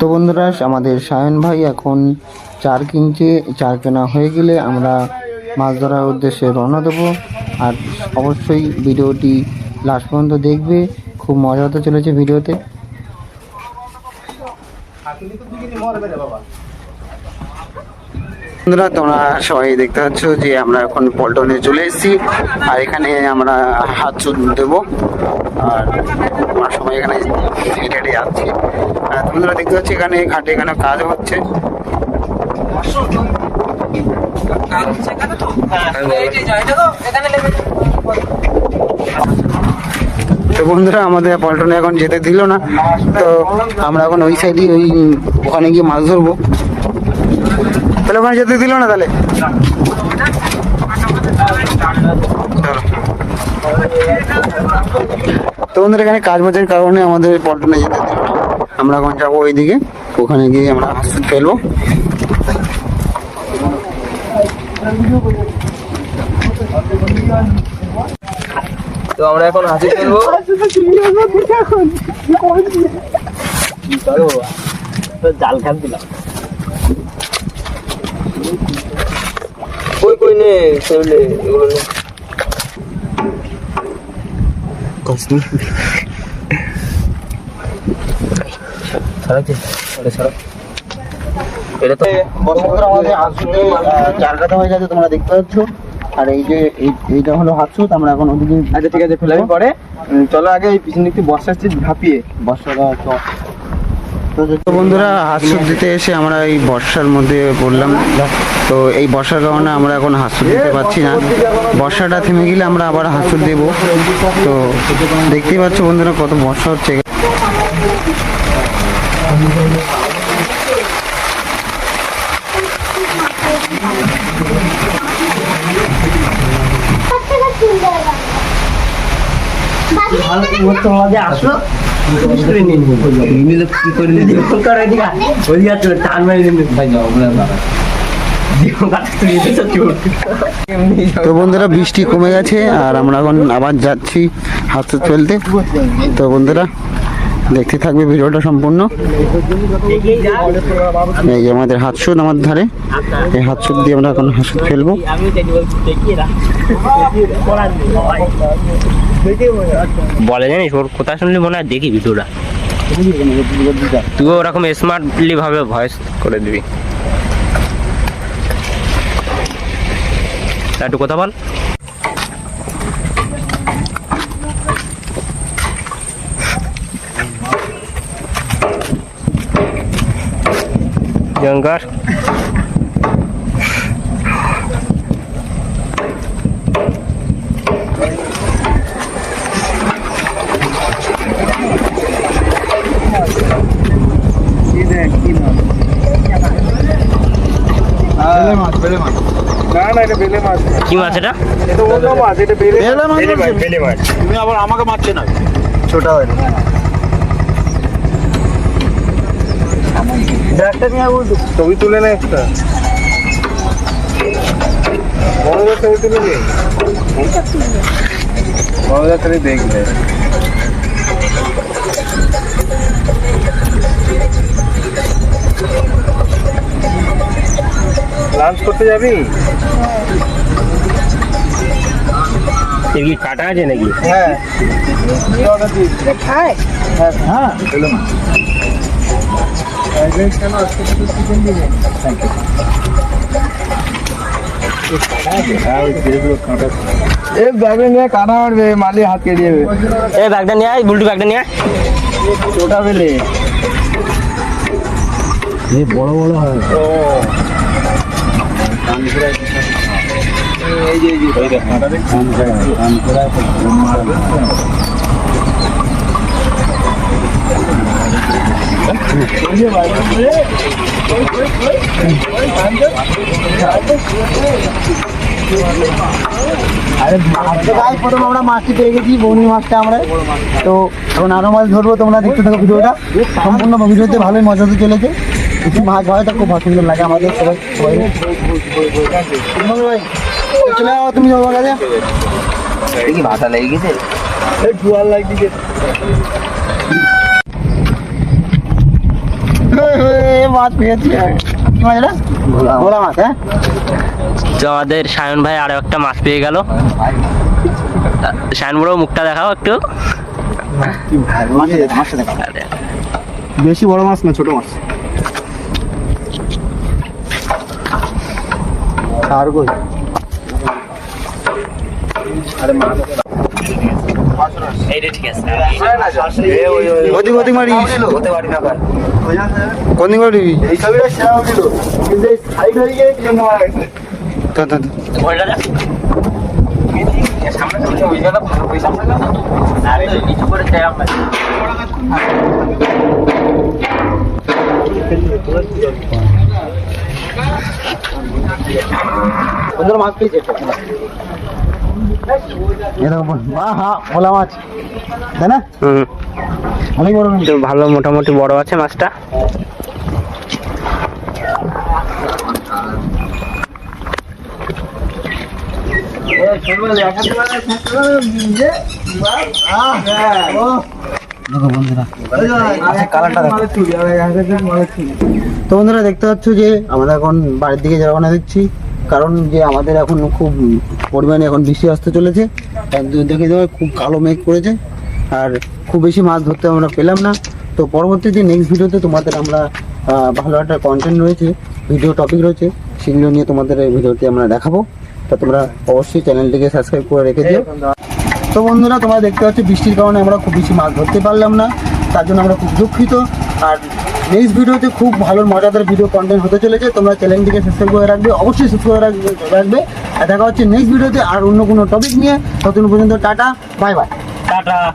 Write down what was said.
তো বন্ধুরা, আমাদের সায়ন ভাই এখন চার কিনছে। চার কেনা হয়ে গেলে আমরা মাছ ধরার উদ্দেশ্যে রওনা দেবো। আর অবশ্যই ভিডিওটি লাস্ট পর্যন্ত দেখবে, খুব মজা হতে চলেছে ভিডিওতে। বন্ধুরা, তোমরা সবাই দেখতে পাচ্ছ যে আমরা এখন পল্টনে চলে এসেছি। আর এখানে আমরা হাত চুন দেবো। আর আমরা সবাই এখানে হেঁটে হেঁটে যাচ্ছি। তোমরা দেখতে পাচ্ছ এখানে ঘাটে এখানে কাজ হচ্ছে। তো বন্ধুরা, আমাদের পল্টনে এখন যেতে দিল না, তো আমরা এখন ওই সাইডে ওখানে গিয়ে মাছ ধরবো। তাহলে ওখানে যেতে দিল না, তাহলে তো বন্ধুরা এখানে কাজ বাজের কারণে আমাদের পল্টনে যেতে দিল না। আমরা এখন যাবো ওইদিকে, ওখানে গিয়ে আমরা হাঁস ফেলবো। তো আমরা এখন হাসি ফেলবো। জাল খান দিলাম কই কই নে সেগুলো এগুলো নে। এটা তো আমাদের হাতসুতে চার কাটা হয়ে গেছে, তোমরা দেখতে পাচ্ছ। আর এই যে এইটা হলো হাতসুত। আমরা এখন ওদিকে, আচ্ছা ঠিক আছে, ফেলাবি পরে। চলো আগে এই পিছনে একটু বর্ষা আসছে, ঝাঁপিয়ে বর্ষাটা। তো বন্ধুরা, হাতসুত দিতে এসে আমরা এই বর্ষার মধ্যে পড়লাম। তো এই বর্ষার কারণে আমরা এখন হাতসুত দিতে পারছি না। বর্ষাটা থেমে গেলে আমরা আবার হাতসুত দেবো। তো দেখতেই পাচ্ছ বন্ধুরা কত বর্ষা হচ্ছে। আসলো তো বন্ধুরা, বৃষ্টি কমে গেছে আর আমরা এখন আবার যাচ্ছি হাত ফেলতে। তো বন্ধুরা দেখতে থাকবে ভিডিওটা সম্পূর্ণ। এই যে আমাদের হাতসুদ আমার ধারে, এই হাতসুদ দিয়ে আমরা এখন হাতসুদ ফেলবো। বলে জানিস ওর কথা শুনলে মনে হয় দেখি ভিডিওটা, তুই ওরকম স্মার্টলি ভাবে ভয়েস করে দিবি। একটু কথা বল। জঙ্কার কি মাছ এটা? তুমি আবার আমাকে মারছে না, ছোট হয় ছবি তুলে না একটা বড় ছবি তুলে নি বড় খালি দেখলে। লাঞ্চ করতে যাবি? এর কি কাটা আছে নাকি? হ্যাঁ হ্যাঁ ব্যাগটা নিয়ে কাটা মারবে, মালি হাত কেটে যাবে। এই ব্যাগটা নিয়ে আয়, বুলটু ব্যাগটা নিয়ে আয়। ওটা পেলে বড় বড় হয়। এই যে প্রথম আমরা মাছটি পেয়ে গেছি, বৌনি মাছটা আমরা। তো এখন আরো মাছ ধরবো, তোমরা দেখতে থাকো ভিডিওটা সম্পূর্ণ। ভিডিওতে ভালোই মজা হতে চলেছে। কিছু মাছ হয় তো খুব সুন্দর লাগে আমাদের সবাই। চলে যাও তুমি আমার কাছে। কি ভাষা লেগে গেছে, জোয়ার লাগিয়ে মাছ পেয়েছি। কি মাছ এটা? ভোলা মাছ। হ্যাঁ, তো আমাদের সায়ন ভাই আরো একটা মাছ পেয়ে গেল। সায়ন বড় মুখটা দেখাও একটু। মাছটা দেখা। বেশি বড় মাছ না, ছোট মাছ। আর কই? এইটা ঠিক আছে। গতি গতি মারি। কোন দিক মারি? এই ছবিটা সেরা হচ্ছিল, কিন্তু এই সাইড হয়ে গিয়ে কি জন্য মারা গেছে? ভয়টা দেখ। সামনে সামনে ওই জায়গাটা ভালো পয়সা আছে না? আরে কিছু করে দেয় আমরা। বন্ধুরা মাছ পেয়েছে এটা। ভোলা মাছ, তাই না? অনেক বড় মাছ। তো ভালো মোটামুটি বড় আছে মাছটা। তো বন্ধুরা দেখতে পাচ্ছ যে আমরা এখন বাড়ির দিকে রওনা দিচ্ছি, কারণ যে আমাদের এখন খুব পরিমাণে এখন বৃষ্টি আসতে চলেছে। দেখে দেওয়া খুব কালো মেঘ করেছে, আর খুব বেশি মাছ ধরতে আমরা পেলাম না। তো পরবর্তীতে নেক্সট ভিডিওতে তোমাদের আমরা ভালো একটা কন্টেন্ট রয়েছে, ভিডিও টপিক রয়েছে, সেগুলো নিয়ে তোমাদের এই ভিডিওতে আমরা দেখাবো। তো তোমরা অবশ্যই চ্যানেলটিকে সাবস্ক্রাইব করে রেখে দিও। তো বন্ধুরা তোমরা দেখতে পাচ্ছ বৃষ্টির কারণে আমরা খুব বেশি মাছ ধরতে পারলাম না, তার জন্য আমরা খুব দুঃখিত। আর নেক্সট ভিডিওতে খুব ভালো মজাদার ভিডিও কন্টেন্ট হতে চলেছে, তোমরা চ্যানেলটিকে সাবস্ক্রাইব করে রাখবে, অবশ্যই সাবস্ক্রাইব রাখবে। আর দেখা হচ্ছে নেক্সট ভিডিওতে আর অন্য কোনো টপিক নিয়ে। ততক্ষণ পর্যন্ত টাটা, বাই বাই। টাটা।